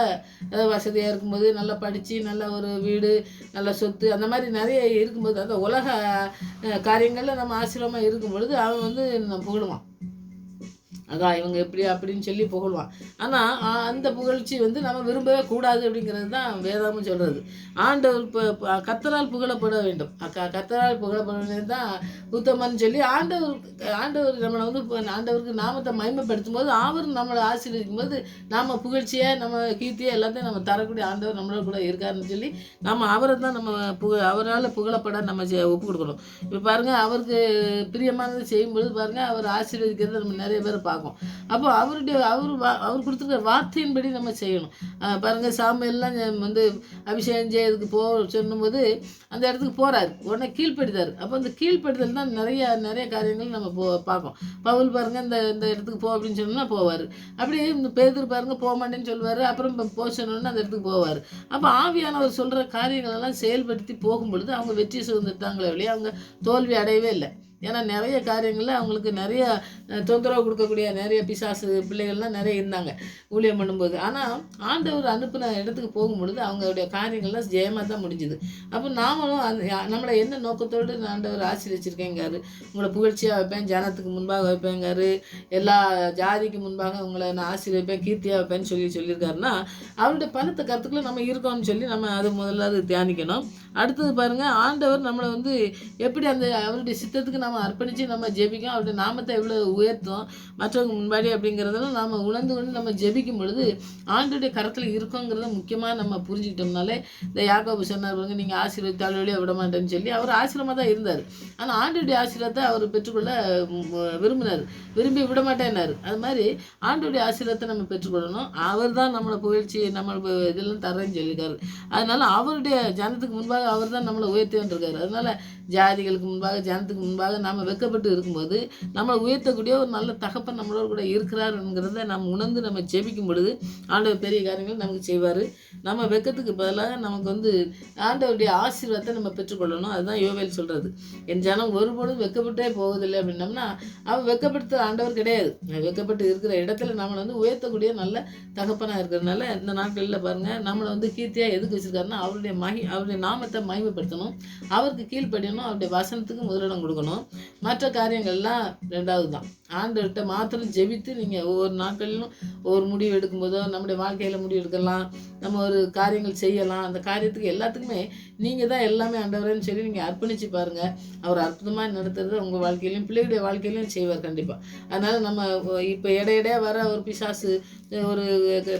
வசதியாக இருக்கும்போது, நல்லா படித்து நல்ல ஒரு வீடு, நல்ல சொத்து, அந்த மாதிரி நிறைய இருக்கும்போது, அந்த உலக காரியங்களில் நம்ம ஆசீர்வாதமாக இருக்கும் பொழுது அவன் வந்து நம்ம புகழுவான். அதான் இவங்க எப்படி அப்படின்னு சொல்லி புகழ்வான். ஆனால் அந்த புகழ்ச்சி வந்து நம்ம விரும்பவே கூடாது அப்படிங்கிறது தான் வேதாமும் சொல்கிறது. ஆண்டவர் கர்த்தரால் புகழப்பட வேண்டும். கர்த்தரால் புகழப்பட வேண்டும் தான் உத்தமன்னு சொல்லி ஆண்டவர் நம்மளை வந்து ஆண்டவருக்கு நாமத்தை மகிமைப்படுத்தும் போது, அவர் நம்மளை ஆசீர்வதிக்கும் போது நம்ம புகழ்ச்சியை நம்ம கீர்த்தியை எல்லாத்தையும் நம்ம தரக்கூடிய ஆண்டவர் நம்மளோட கூட இருக்காருன்னு சொல்லி நம்ம அவரை தான் நம்ம அவரால் புகழப்பட நம்ம ஒப்பு கொடுக்கணும். இப்போ பாருங்கள், அவருக்கு பிரியமானது செய்யும்பொழுது பாருங்கள், அவர் ஆசீர்வதிக்கிறத நம்ம நிறைய பேர் பார்க்கணும். அப்போ அவர் கொடுத்துருக்க வார்த்தையின்படி நம்ம செய்யணும். பாருங்கள், சாமியெல்லாம் வந்து அபிஷேகம் செய்யறதுக்கு சொல்லும்போது அந்த இடத்துக்கு போகிறாரு, உடனே கீழ்ப்படுத்தார். அப்போ அந்த கீழ்ப்படுதல் தான் நிறைய காரியங்கள் நம்ம பார்ப்போம். பவுல் பாருங்கள், இந்த இடத்துக்கு போ அப்படின்னு சொன்னால் போவார். அப்படியே இந்த பேதுரு பாருங்கள், போக மாட்டேன்னு சொல்லுவார். அப்புறம் சொன்னோன்னு அந்த இடத்துக்கு போவார். அப்போ ஆவியானவர் சொல்கிற காரியங்களெல்லாம் செயல்படுத்தி போகும்பொழுது அவங்க வெற்றி சுதந்திரத்தாங்களே வழியே அவங்க தோல்வி அடையவே இல்லை. ஏன்னா நிறைய காரியங்களில் அவங்களுக்கு நிறைய தொந்தரவு கொடுக்கக்கூடிய நிறைய பிசாசு பிள்ளைகள்லாம் நிறைய இருந்தாங்க ஊழியம் பண்ணும்போது. ஆனால் ஆண்டவர் அனுப்பின இடத்துக்கு போகும்பொழுது அவங்களுடைய காரியங்கள்லாம் ஜெயமாக தான் முடிஞ்சுது. அப்போ நாமளும் நம்மளை என்ன நோக்கத்தோடு ஆண்டவர் ஆசீர்வச்சிருக்கேங்காரு. உங்களை புகழ்ச்சியாக வைப்பேன், ஜனத்துக்கு முன்பாக வைப்பேங்காரு, எல்லா ஜாதிக்கு முன்பாக உங்களை நான் ஆசீர்வைப்பேன், கீர்த்தியாக வைப்பேன்னு சொல்லியிருக்காருன்னா அவருடைய பலத்த கருத்துக்களை நம்ம இருக்கோம்னு சொல்லி நம்ம அது முதல்ல தியானிக்கணும். அடுத்தது பாருங்கள், ஆண்டவர் நம்மளை வந்து எப்படி அந்த அவருடைய சித்தத்துக்கு நம்ம அர்ப்பணித்து நம்ம ஜெபிக்கும், அவருடைய நாமத்தை எவ்வளோ உயர்த்தும் மற்றவங்க முன்பாடி அப்படிங்கிறதெல்லாம் நம்ம உணர்ந்து கொண்டு நம்ம ஜெபிக்கும் பொழுது ஆண்டுடைய கரத்தில் இருக்கோங்கிறத முக்கியமாக நம்ம புரிஞ்சுக்கிட்டோம்னாலே இந்த யாக்கோபு சொன்னார் பாருங்க, நீங்கள் ஆசீர்வதித்தால் வழியாக விட மாட்டேன்னு சொல்லி அவர் ஆசீர்வாதமாக தான் இருந்தார். ஆனால் ஆண்டுடைய ஆசீர்வாதத்தை அவர் பெற்றுக்கொள்ள விரும்பி விட மாட்டேன்னாரு. அது மாதிரி ஆண்டுடைய ஆசீர்வாதத்தை நம்ம பெற்றுக்கொள்ளணும். அவர் தான் நம்மளை புகழ்ச்சி நம்ம இதெல்லாம் தர்றேன்னு சொல்லியிருக்காரு. அதனால அவருடைய ஜனத்துக்கு முன்பாக அவர் தான் நம்மளை உயர்த்தி வந்துருக்காரு. அதனால ஜாதிகளுக்கு முன்பாக ஜனத்துக்கு முன்பாக நாம் வெட்கப்பட்டு இருக்கும்போது நம்மளை உயர்த்தக்கூடிய ஒரு நல்ல தகப்பன் நம்மளோட கூட இருக்கிறாருங்கிறத நம்ம உணர்ந்து நம்ம ஜெபிக்கும் பொழுது ஆண்டவர் பெரிய காரியங்கள் நமக்கு செய்வார். நம்ம வெட்கத்துக்கு பதிலாக நமக்கு வந்து ஆண்டவருடைய ஆசீர்வாதத்தை நம்ம பெற்றுக்கொள்ளணும். அதுதான் யோவேல் சொல்கிறது. என் ஜனம் ஒருபோதும் வெட்கப்பட்டே போவதில்லை அப்படின்னோம்னா அவன் வெட்கப்படுத்த ஆண்டவர் கிடையாது. வெட்கப்பட்டு இருக்கிற இடத்துல நம்மளை வந்து உயர்த்தக்கூடிய நல்ல தகப்பனாக இருக்கிறதுனால இந்த நாட்களில் பாருங்கள், நம்மளை வந்து கீர்த்தியாக எதுக்கு வச்சுருக்காருன்னா அவருடைய நாமத்தை மகிமைப்படுத்தணும், அவருக்கு கீழ்ப்படியணும், அவருடைய வசனத்துக்கு முதலிடம் கொடுக்கணும். மற்ற காரியங்கள்லாம் ரெண்டாவது தான். ஆண்டவர்கிட்ட மாத்திரம் ஜெபித்து நீங்கள் ஒவ்வொரு நாட்களிலும் ஒவ்வொரு முடிவு எடுக்கும்போதோ நம்முடைய வாழ்க்கையில் முடிவு எடுக்கலாம், நம்ம ஒரு காரியங்கள் செய்யலாம். அந்த காரியத்துக்கு எல்லாத்துக்குமே நீங்கள் தான் எல்லாமே ஆண்டவரேன்னு சொல்லி நீங்கள் அர்ப்பணித்து பாருங்கள். அவர் அற்புதமாக நடத்துறது உங்கள் வாழ்க்கையிலையும் பிள்ளைகளுடைய வாழ்க்கையிலையும் செய்வார் கண்டிப்பாக. அதனால் நம்ம இப்போ இடையிடையே வர ஒரு பிசாசு ஒரு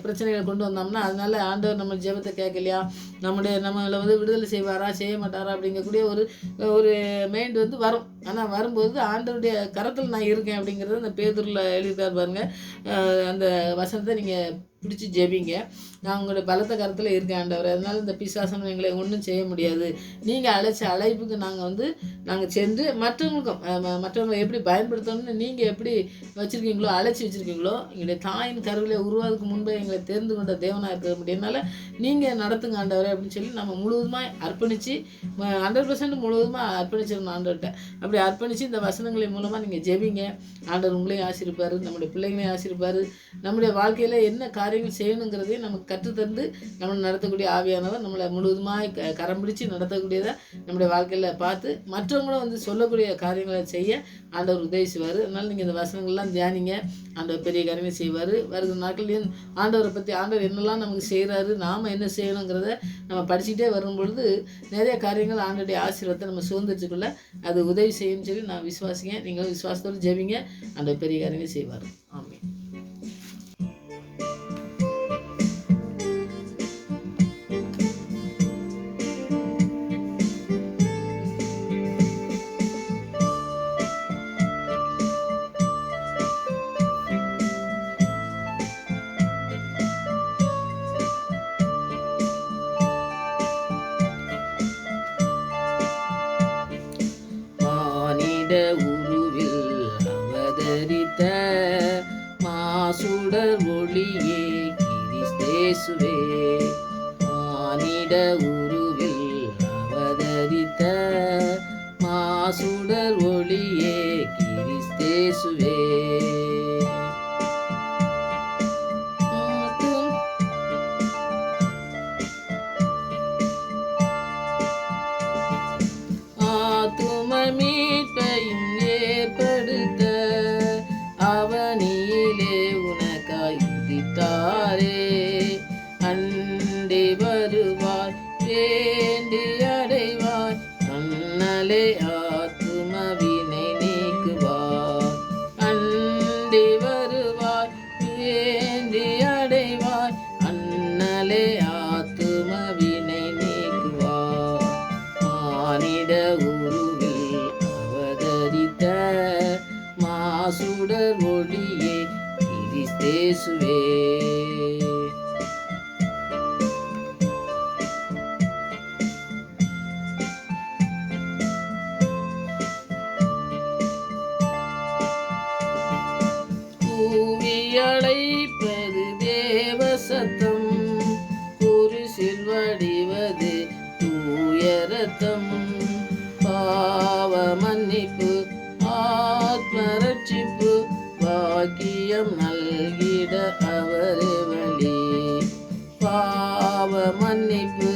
பிரச்சனைகளை கொண்டு வந்தோம்னா அதனால் ஆண்டவர் நம்ம ஜெபத்தை கேட்கலையா, நம்மளை வந்து விடுதலை செய்வாரா செய்ய மாட்டாரா அப்படிங்கக்கூடிய ஒரு மைண்ட் வந்து வரும். ஆனால் வரும்போது ஆண்டவருடைய கரத்தில் நான் இருக்கேன் அப்படிங்கிறது அந்த பேதுருல எழுதிட்டார் பாருங்க. அந்த வசனத்தை நீங்கள் பிடிச்சி ஜெபிங்க. நான் உங்களுடைய பலத்த கருத்தில் இருக்கேன் ஆண்டவர், அதனால இந்த பிசாசம் எங்களை ஒன்றும் செய்ய முடியாது. நீங்கள் அழைச்ச அழைப்புக்கு நாங்கள் சென்று மற்றவங்களை எப்படி பயன்படுத்தணும்னு நீங்கள் எப்படி வச்சுருக்கீங்களோ அழைச்சி வச்சுருக்கீங்களோ, எங்களுடைய தாயின் கருவிலை உருவாதுக்கு முன்பே எங்களை தேர்ந்து கொண்ட தேவனாக இருக்க முடியனால நீங்கள் நடத்துங்க ஆண்டவரே அப்படின்னு சொல்லி நம்ம முழுவதுமாக அர்ப்பணித்து 100% முழுவதுமாக அர்ப்பணிச்சிடணும் ஆண்டவர்கிட்ட. அப்படி அர்ப்பணித்து இந்த வசனங்களின் மூலமாக நீங்கள் ஜெபிங்க. ஆண்டவர் உங்களையும் ஆசீர்வார், நம்முடைய பிள்ளைங்களையும் ஆசீர்வார். நம்முடைய வாழ்க்கையில் என்ன காரியங்கள் செய்யணுங்கிறதையும் நமக்கு கற்றுத்தந்து நம்மளை நடத்தக்கூடிய ஆவியானவர் நம்மளை முழுவதுமாக கரம் பிடிச்சி நடத்தக்கூடியதை நம்முடைய வாழ்க்கையில் பார்த்து மற்றவங்களும் வந்து சொல்லக்கூடிய காரியங்களை செய்ய ஆண்டவர் உதவி செய்வார். அதனால் நீங்கள் இந்த வசனங்கள்லாம் தியானிங்க. ஆண்டவர் பெரிய காரியங்கள் செய்வார். வருகிற நாட்களையும் ஆண்டவரை பற்றி ஆண்டவர் என்னெல்லாம் நமக்கு செய்கிறாரு, நாம் என்ன செய்யணுங்கிறத நம்ம படிச்சுக்கிட்டே வரும்பொழுது நிறைய காரியங்கள் ஆண்டவருடைய ஆசீர்வாதத்தை நம்ம சுதந்திரிச்சுக்குள்ள அது உதவி செய்யும்னு சொல்லி நான் விசுவாசிங்க. நீங்களும் விசுவாசத்தோடு ஜெபிங்க. ஆண்டவர் பெரிய காரியங்கள் செய்வார். ஆமென். உருவில் அவதரித்த மாசுடர் ஒளியே கிறிஸ்தேசுவே, மானிட உருவில் அவதரித்த மாசுடர் ஒளியே கிறிஸ்தேசுவே. மீட்பையும் ஏற்படுத்த அவனியிலே உனக்காய் உதித்தாரே, அண்டே வருவாய் வேண்டி அடைவாய், அண்ணலே ஆத்துமவினை நீக்குவாய். அண்டே வருவாய் வேண்டி அடைவாய், அண்ணலே ஆத்துமவினை நீக்குவாய். மானிட மாசுடர் ஒளியே கிறிஸ்தேசுவே. கூவி அழைப்பது தேவ சத்தம், குருசில் வடிவது தூய ரத்தம், பாவ மன்னிப்பு பாக்கியம் நல்கிட அவரே வழி. பாவ மன்னிப்பு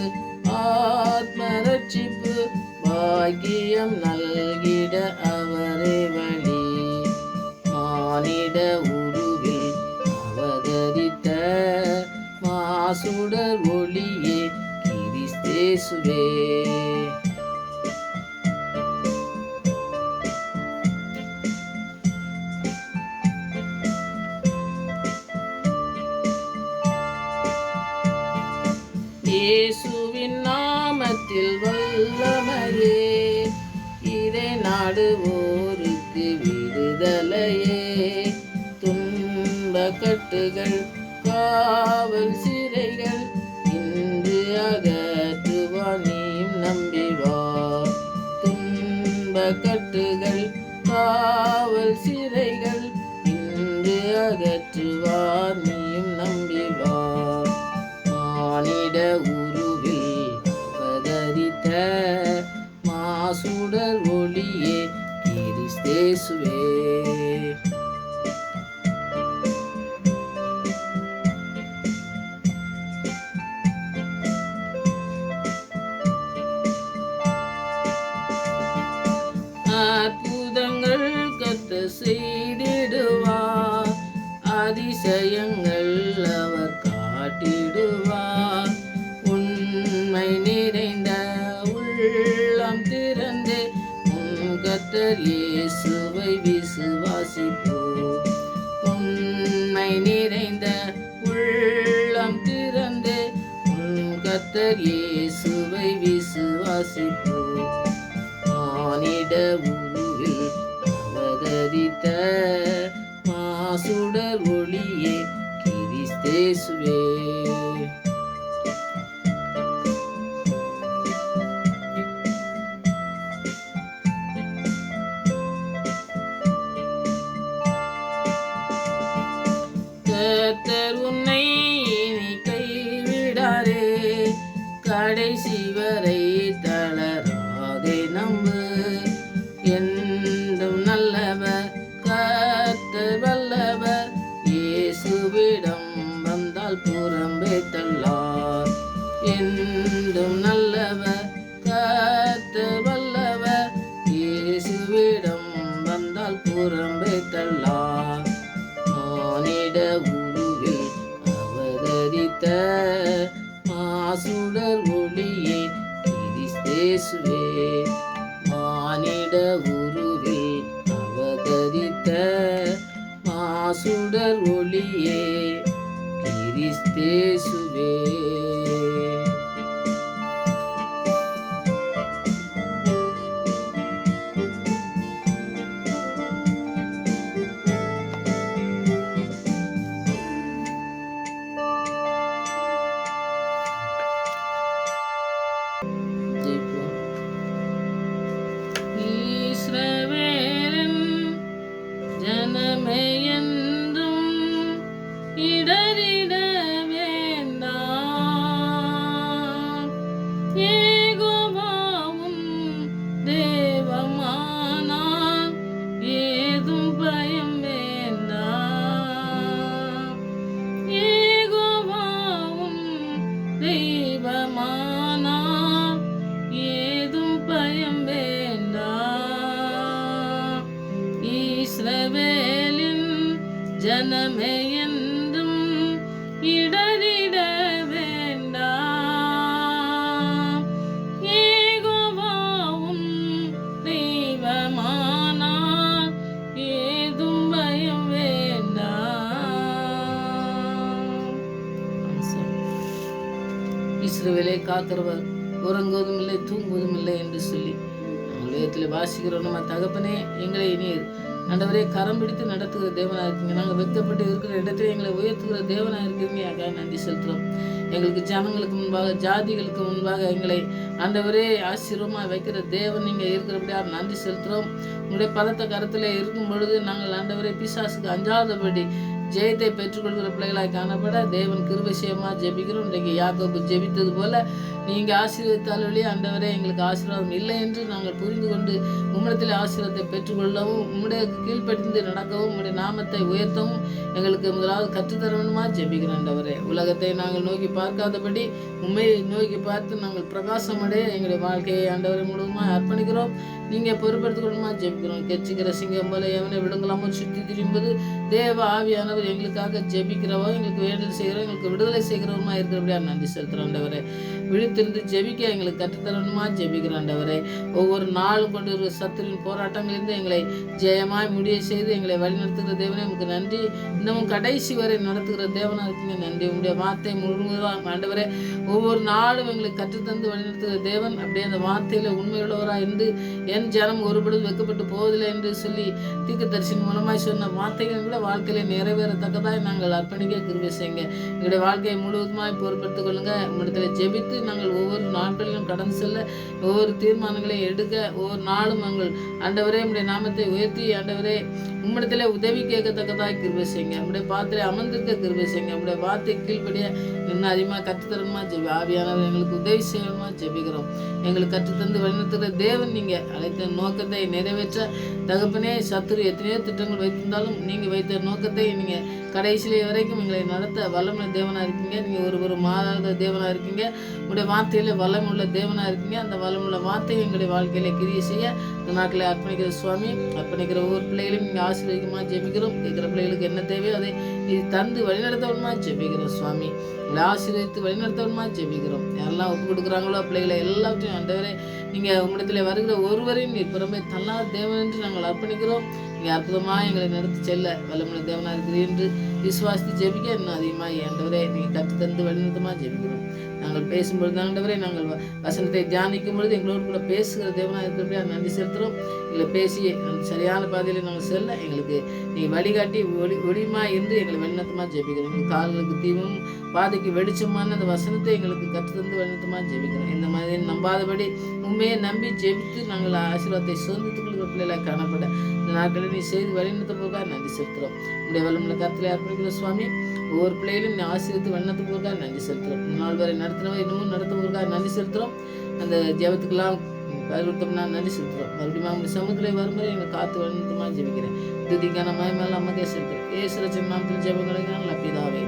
ஆத்ம ரட்சிப்பு பாக்கியம் நல்கிட அவரே வழி. மானிட உருவில் அவதரித்த மாசுடர் ஒளியே கிறிஸ்தேசுவே. இயேசுவின் நாமத்தில் வல்லமையே, இதை நாடுவோருக்கு விடுதலையே. துன்ப கட்டுகள் காவல் சிறைகள் இன்று அகற்றுவார் நீயும் நம்பி வா. துன்ப கட்டுகள் காவல் சிறைகள் இன்று அகற்றுவார் நீயும் நம்பி வா. மானிட உருவில் அவதரித்த மாசுடர் ஒளியே கிறிஸ்தேசுவே. அற்புதங்கள் கர்த்தர் செய்திடுவார், அதிசயங்கள் அவர் காட்டிடுவார். உண்மை நிறைந்த உள்ளம் திறந்து கர்த்தர் இயேசுவை விசுவாசிப்போம். உண்மை நிறைந்த உள்ளம் திறந்து கர்த்தர் இயேசுவை விசுவாசிப்போம். மானிட உருவில் அவதரித்த மாசுடர் ஒளியே கிறிஸ்தேசுவே. கர்த்தர் உன்னை இனி கைவிடாரே, கடைசி வரை தளராதே நம்பு. என்றும் நல்லவர் கர்த்தர் வல்லவர், இயேசுவிடம் வந்தால் புறம்பே தள்ளார். என்றும் நல்லவர் கர்த்தர் வல்லவர், இயேசுவிடம் வந்தால் புறம்பே தள்ளார். மானிட உருவில் அவதரித்த மாசுடர் ஒளியே கிறிஸ்தேசுவே. மானிட உருவில் அவதரித்த மாசுடர் ஒளியே கிறிஸ்தேசுவே. இஸ்ரவேலின் ஜனமே என்றும் இடறிட வேண்டாம். யெகோவாவும் தேவமானார், ஏதும் பயம் வேண்டாம். யெகோவாவும் தெய்வமானார், ஏதும் பயம் வேண்டாம். இஸ்ரவேலின் ஜனமே என்றும் இடறிட வேண்டாம். யெகோவாவும் தெய்வமானார், ஏதும் பயம் வேண்டாம். இஸ்ரவேலை காக்கிறவர் உறங்குவதும் இல்லை தூங்குவதும் இல்லை என்று சொல்லி வேதத்தில் வாசிக்கிறோம். நம்ம தகப்பனே, எங்களை நீர் ஆண்டவரே கரம் பிடித்து நடத்துகிற தேவனாக இருக்கீங்க. நாங்கள் வெட்கப்பட்டு இருக்கிற இடத்துல எங்களை உயர்த்துகிற தேவனாக இருக்கிறீங்க. அதுக்காக நன்றி செலுத்துகிறோம். எங்களுக்கு ஜனங்களுக்கு முன்பாக ஜாதிகளுக்கு முன்பாக எங்களை ஆண்டவரே ஆசீர்வாதமாக வைக்கிற தேவன் நீங்கள் இருக்கிறபடியா நன்றி செலுத்துகிறோம். உங்களுடைய பலத்த கரத்தில் இருக்கும் பொழுது நாங்கள் ஆண்டவரே பிசாசுக்கு அஞ்சாதபடி ஜெயத்தை பெற்றுக்கொள்கிற பிள்ளைகளாய் காணப்பட தேவன் கிருபை செய்யமா ஜெபிக்கிறோம். இன்றைக்கு யாக்கோபு ஜெபித்தது போல நீங்கள் ஆசீர்வதித்தாலே ஆண்டவரே எங்களுக்கு ஆசீர்வாதம் இல்லை என்று நாங்கள் புரிந்து கொண்டு உம்மிடத்தில் ஆசீர்வாதத்தை பெற்றுக்கொள்ளவும் உம்முடைய கீழ்ப்படிந்து நடக்கவும் உம்முடைய நாமத்தை உயர்த்தவும் எங்களுக்கு முதலாவது கற்றுத்தரணுமா ஜெபிக்கிறோம் ஆண்டவரே. உலகத்தை நாங்கள் நோக்கி பார்க்காதபடி உண்மையை நோக்கி பார்த்து நாங்கள் பிரகாசமடைய எங்களுடைய வாழ்க்கையை ஆண்டவரை முழுவதுமாக அர்ப்பணிக்கிறோம். நீங்கள் பொறுப்படுத்திக்கணுமா ஜெபிக்கிறோம். கெச்சிக்கிற சிங்கம் போல எவனை விடுங்களாமோ சுற்றி திரும்புவது தேவ ஆவியானவர் எங்களுக்காக ஜெபிக்கிறவோ எங்களுக்கு வேண்டுதல் செய்கிறோம் எங்களுக்கு விடுதலை செய்கிறவமா இருக்கிறபடியா நன்றி செலுத்துகிறோம் ஆண்டவரே. விழித்திருந்து ஜெபிக்க எங்களுக்கு கற்றுத்தரணுமா ஜெபிக்கிறோம் ஆண்டவரே. ஒவ்வொரு நாளும் கொண்டு ஒரு சத்துருவின் போராட்டங்களிலிருந்து எங்களை ஜெயமாய் முடிய செய்து எங்களை வழிநடத்துகிற தேவனே உங்களுக்கு நன்றி. இன்னமும் கடைசி வரை நடத்துகிற தேவனாக இருக்கீங்க நன்றி. உங்களுடைய வார்த்தை முழுவதும் ஆண்டவரே ஒவ்வொரு நாளும் எங்களுக்கு கற்றுத்தந்து வழிநடத்துகிற தேவன். அப்படியே அந்த வார்த்தையில் உண்மையுள்ளவராக இருந்து என் ஜனம் ஒருபொழுது வெக்கப்பட்டு போவதில்லை என்று சொல்லி தீர்க்கதரிசியின் மூலமாய் சொன்ன வார்த்தைகள் கூட வாழ்க்கையில நிறைவேறத்தக்கதாய் நாங்கள் அர்ப்பணிக்க கிருபை செய்யுங்க. எங்களுடைய வாழ்க்கையை முழுவதுமாய் பொறுப்படுத்திக் கொள்ளுங்க. உங்களிடத்துல ஜெபித்து நாங்கள் ஒவ்வொரு நாட்களிலும் கடந்து செல்ல ஒவ்வொரு தீர்மானங்களையும் எடுக்க ஒவ்வொரு நாளும் நாங்கள் ஆண்டவரே உங்களுடைய நாமத்தை உயர்த்தி ஆண்டவரே உம்மிடத்திலே உதவி கேட்கத்தக்கதாய் கிருபை செய்யுங்க. நம்முடைய பாத்திரை அமர்ந்திருக்க கிருபை செய்யுங்க. நம்முடைய வார்த்தை கீழ்படிய இன்னும் அதிகமாக கற்றுத்தரணுமா ஜெபி. ஆவியானவர் எங்களுக்கு உதவி செய்யணுமா ஜெபிக்கிறோம். எங்களுக்கு கற்றுத்தந்து வழிநடத்துகிற தேவன் நீங்கள் அழைத்த நோக்கத்தை நிறைவேற்ற தகப்பனே. சத்துரு எத்தனையோ திட்டங்கள் வைத்திருந்தாலும் நீங்கள் வைத்த நோக்கத்தை நீங்கள் கடைசியிலே வரைக்கும் எங்களை நடத்த வல்லமுள்ள தேவனாக இருக்கீங்க. நீங்கள் ஒரு மாறாத தேவனாக இருக்கீங்க. உங்களுடைய வார்த்தையில் வல்லமுள்ள தேவனாக இருக்கீங்க. அந்த வல்லமுள்ள வார்த்தையை எங்களுடைய வாழ்க்கையில் கிரியை செய்ய இந்த நாட்களை அர்ப்பணிக்கிற சுவாமி. அர்ப்பணிக்கிற ஒவ்வொரு பிள்ளைகளையும் நீங்கள் ஆசீர்வதிக்குமா ஜெபிக்கிறோம். கேட்குற பிள்ளைகளுக்கு என்ன தேவையோ அதை இது தந்து வழிநடத்தவனுமா ஜெபிக்கிறோம் சுவாமி. எங்களை ஆசீர்வதித்து வழிநடத்தவனுமா ஜெபிக்கிறோம். யாரெல்லாம் ஒப்பு கொடுக்குறாங்களோ பிள்ளைகளை எல்லாத்தையும் ஆண்டவரே நீங்கள் உம்மிடத்தில் வருகிற ஒருவரையும் நீர் புறமே தள்ளாத தேவன் என்று நாங்கள் அர்ப்பணிக்கிறோம். நீங்கள் அற்புதமாக எங்களை நடத்தி செல்ல வல்லமுள்ள தேவனாக இருக்கிறீர் என்று விசுவாசித்து ஜெபிக்க இன்னும் அதிகமாக ஆண்டவரே நீங்கள் கற்றுத்தந்து வழிநடத்தமாக ஜெபிக்கிறோம். நாங்கள் பேசும்பொழுது ஆண்டவரே நாங்கள் வசனத்தை தியானிக்கும் பொழுது எங்களோடு கூட பேசுகிற தேவனாக இருக்கிறபடியாக நன்றி செலுத்துகிறோம். எங்களை பேசி சரியான பாதையில் நாங்கள் செல்ல எங்களுக்கு நீங்கள் வழிகாட்டி ஒளியுமாக இருந்து எங்களை வழிநடத்தமாக ஜெபிக்கிறோம். எங்கள் கால்களுக்கு தீபம் பாதைக்கு வெளிச்சமான அந்த வசனத்தை எங்களுக்கு கற்றுத்தந்து வழிநடத்தமாக ஜெபிக்கிறோம். இந்த மாதிரி நம்பாதபடி உண்மையை நம்பி ஜெபித்து நாங்கள் ஆசீர்வாதத்தை சொந்தத்துக்கு கொள்கிற பிள்ளைகளாக காணப்பட இந்த நாட்களில் நீ செய்து வழிநடத்த போகாக நன்றி செலுத்துகிறோம். உங்களுடைய வல்லமுள்ள கருத்தில் அர்ப்பணிக்கிற சுவாமி. ஒவ்வொரு பிள்ளைகளும் நீ ஆசீர்வதித்து வழிநடத்த போகாக நன்றி செலுத்துகிறோம். நாள் வரை நடத்தினவை இன்னமும் நடத்த போகாக நன்றி செலுத்துகிறோம். அந்த ஜெபத்துக்கெல்லாம் பரிவர்த்தம்னா நன்றி செலுத்துகிறோம். மறுபடியும் அவங்க சமூகத்தில் வரும்போது எங்களை காத்து வழிநடத்தமாக ஜெபிக்கிறேன். துதிக்கான மயமெல்லாம் அம்மதே செலுத்துகிறேன். ஏசுரட்சன் நாமத்தில் ஜெபங்களை நான் லப்பிதாவே.